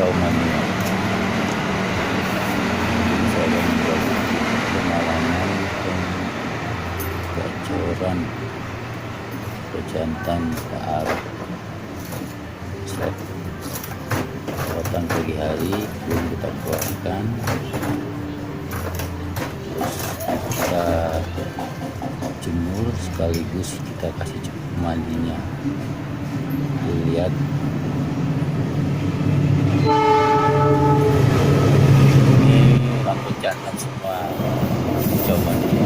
kicau mania. Saya membuat pengalaman gacoran pejantan ke arah sarapan pagi hari belum kita keluarkan, terus kita jemur sekaligus kita kasih cukup mandinya. Dilihat ini rambut jantan semua hijau mania.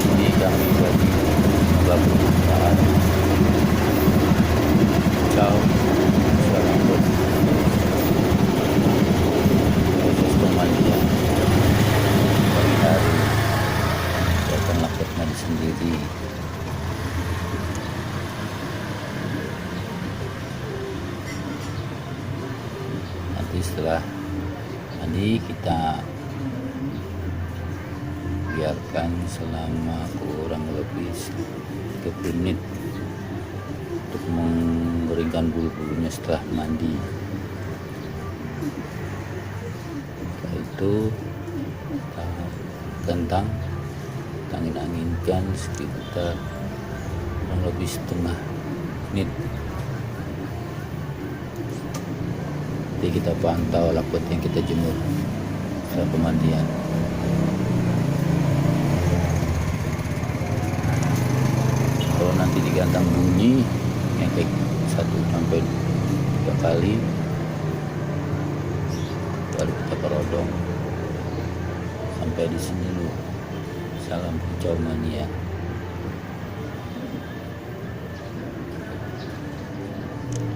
Ini kami bagi gabung bahan hijau serambut proses pemandian pagi hari. Dia akan lakukan mandi sendiri. Nanti setelah mandi kita biarkan selama kurang lebih 30 menit untuk mengeringkan bulu-bulunya setelah mandi. Setelah itu kita kentang, angin-anginkan sekitar kurang lebih setengah menit. Jadi kita pantau laput yang kita jemur setelah pemandian. Kalau nanti digantang bunyi yang kayak 1 sampai 2 kali, baru kita kerodong. Sampai di sini dulu. Salam hijau mania.